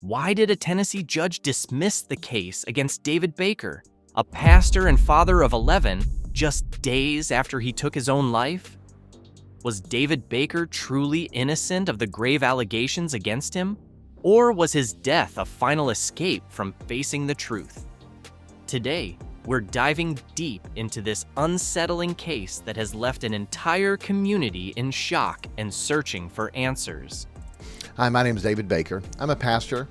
Why did a Tennessee judge dismiss the case against David Baker, a pastor and father of 11, just days after he took his own life? Was David Baker truly innocent of the grave allegations against him? Or was his death a final escape from facing the truth? Today, we're diving deep into this unsettling case that has left an entire community in shock and searching for answers. Hi, my name is David Baker. I'm a pastor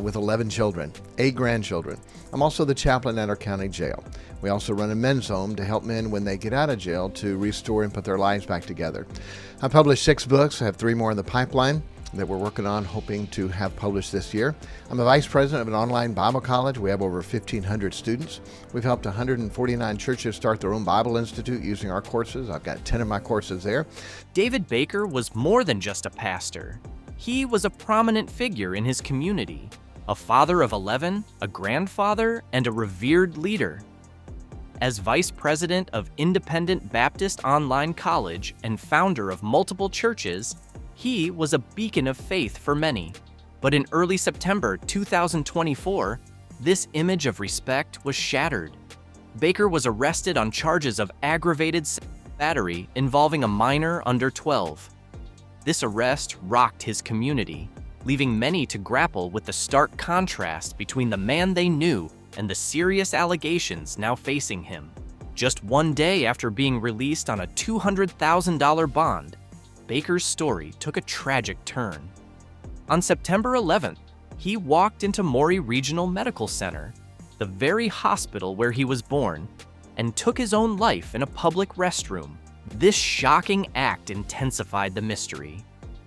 with 11 children, 8 grandchildren. I'm also the chaplain at our county jail. We also run a men's home to help men when they get out of jail to restore and put their lives back together. I published 6 books. I have 3 more in the pipeline that we're working on, hoping to have published this year. I'm a vice president of an online Bible college. We have over 1,500 students. We've helped 149 churches start their own Bible Institute using our courses. I've got 10 of my courses there. David Baker was more than just a pastor. He was a prominent figure in his community, a father of 11, a grandfather, and a revered leader. As vice president of Independent Baptist Online College and founder of multiple churches, he was a beacon of faith for many. But in early September 2024, this image of respect was shattered. Baker was arrested on charges of aggravated battery involving a minor under 12. This arrest rocked his community, leaving many to grapple with the stark contrast between the man they knew and the serious allegations now facing him. Just one day after being released on a $200,000 bond, Baker's story took a tragic turn. On September 11th, he walked into Maury Regional Medical Center, the very hospital where he was born, and took his own life in a public restroom. This shocking act intensified the mystery.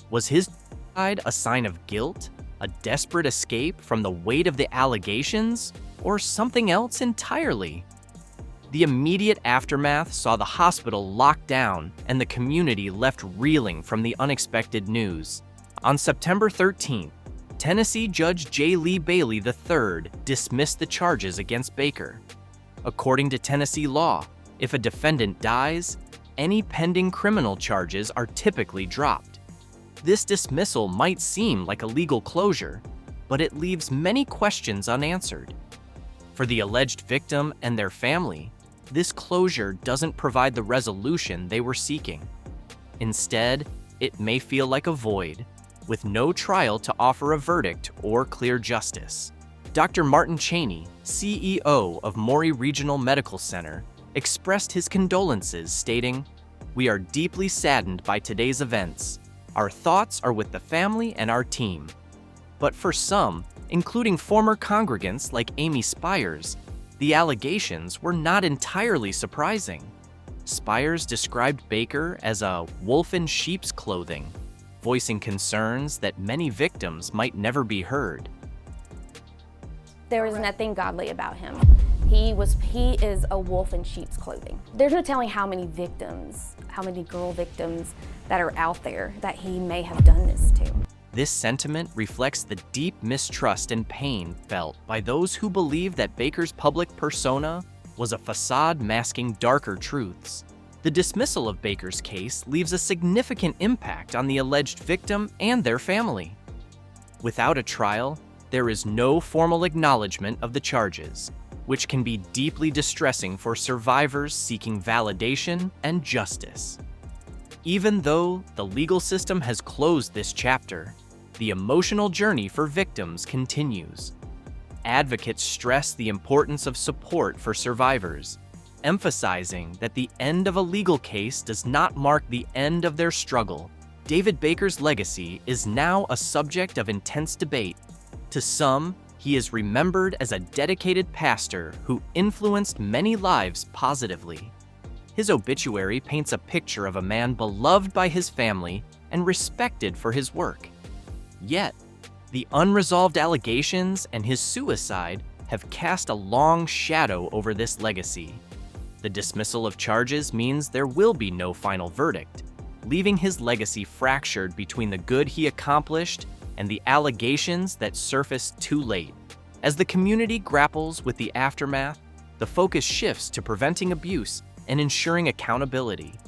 Was his suicide a sign of guilt, a desperate escape from the weight of the allegations, or something else entirely? The immediate aftermath saw the hospital locked down and the community left reeling from the unexpected news. On September 13th, Tennessee Judge J. Lee Bailey III dismissed the charges against Baker. According to Tennessee law, if a defendant dies, any pending criminal charges are typically dropped. This dismissal might seem like a legal closure, but it leaves many questions unanswered. For the alleged victim and their family, this closure doesn't provide the resolution they were seeking. Instead, it may feel like a void, with no trial to offer a verdict or clear justice. Dr. Martin Cheney, CEO of Maury Regional Medical Center, expressed his condolences, stating, "We are deeply saddened by today's events. Our thoughts are with the family and our team." But for some, including former congregants like Amy Spires, the allegations were not entirely surprising. Spires described Baker as a wolf in sheep's clothing, voicing concerns that many victims might never be heard. There is nothing godly about him. He is a wolf in sheep's clothing. There's no telling how many victims, how many girl victims that are out there that he may have done this to. This sentiment reflects the deep mistrust and pain felt by those who believe that Baker's public persona was a facade masking darker truths. The dismissal of Baker's case leaves a significant impact on the alleged victim and their family. Without a trial, there is no formal acknowledgement of the charges, which can be deeply distressing for survivors seeking validation and justice. Even though the legal system has closed this chapter, the emotional journey for victims continues. Advocates stress the importance of support for survivors, emphasizing that the end of a legal case does not mark the end of their struggle. David Baker's legacy is now a subject of intense debate. To some, he is remembered as a dedicated pastor who influenced many lives positively. His obituary paints a picture of a man beloved by his family and respected for his work. Yet, the unresolved allegations and his suicide have cast a long shadow over this legacy. The dismissal of charges means there will be no final verdict, leaving his legacy fractured between the good he accomplished and the allegations that surfaced too late. As the community grapples with the aftermath, the focus shifts to preventing abuse and ensuring accountability.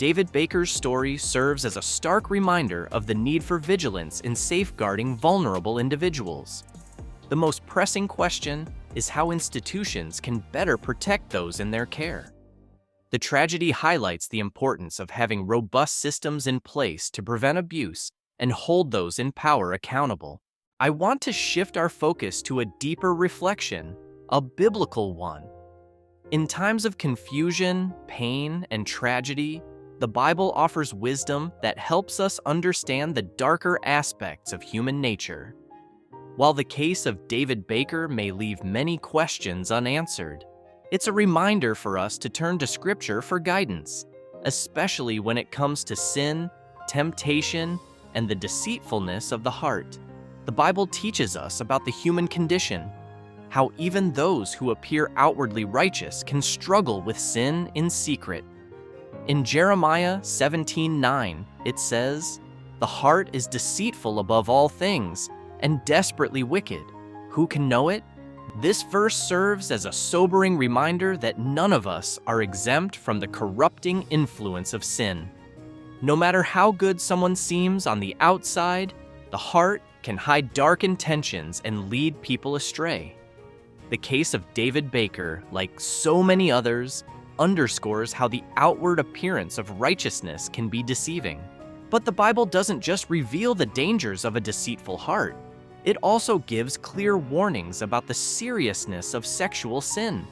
David Baker's story serves as a stark reminder of the need for vigilance in safeguarding vulnerable individuals. The most pressing question is how institutions can better protect those in their care. The tragedy highlights the importance of having robust systems in place to prevent abuse and hold those in power accountable. I want to shift our focus to a deeper reflection, a biblical one. In times of confusion, pain, and tragedy, the Bible offers wisdom that helps us understand the darker aspects of human nature. While the case of David Baker may leave many questions unanswered, it's a reminder for us to turn to Scripture for guidance, especially when it comes to sin, temptation, and the deceitfulness of the heart. The Bible teaches us about the human condition, how even those who appear outwardly righteous can struggle with sin in secret. In Jeremiah 17:9, it says, "The heart is deceitful above all things and desperately wicked. Who can know it?" This verse serves as a sobering reminder that none of us are exempt from the corrupting influence of sin. No matter how good someone seems on the outside, the heart can hide dark intentions and lead people astray. The case of David Baker, like so many others, underscores how the outward appearance of righteousness can be deceiving. But the Bible doesn't just reveal the dangers of a deceitful heart. It also gives clear warnings about the seriousness of sexual sin.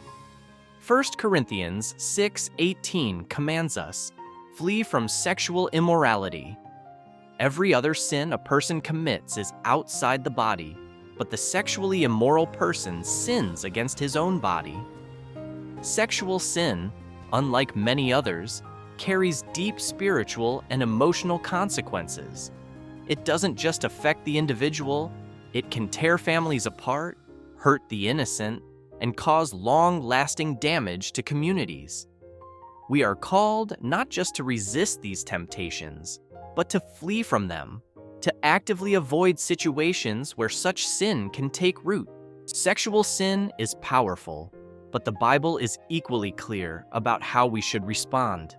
1 Corinthians 6:18 commands us, "Flee from sexual immorality. Every other sin a person commits is outside the body, but the sexually immoral person sins against his own body." Sexual sin, unlike many others, carries deep spiritual and emotional consequences. It doesn't just affect the individual, it can tear families apart, hurt the innocent, and cause long-lasting damage to communities. We are called not just to resist these temptations, but to flee from them, to actively avoid situations where such sin can take root. Sexual sin is powerful, but the Bible is equally clear about how we should respond.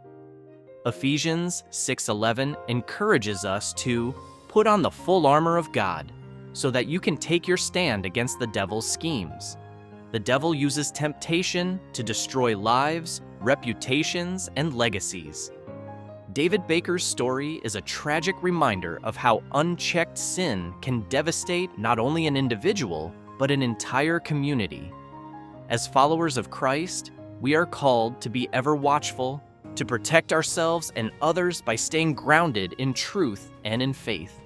Ephesians 6:11 encourages us to put on the full armor of God so that you can take your stand against the devil's schemes. The devil uses temptation to destroy lives, reputations, and legacies. David Baker's story is a tragic reminder of how unchecked sin can devastate not only an individual, but an entire community. As followers of Christ, we are called to be ever watchful, to protect ourselves and others by staying grounded in truth and in faith.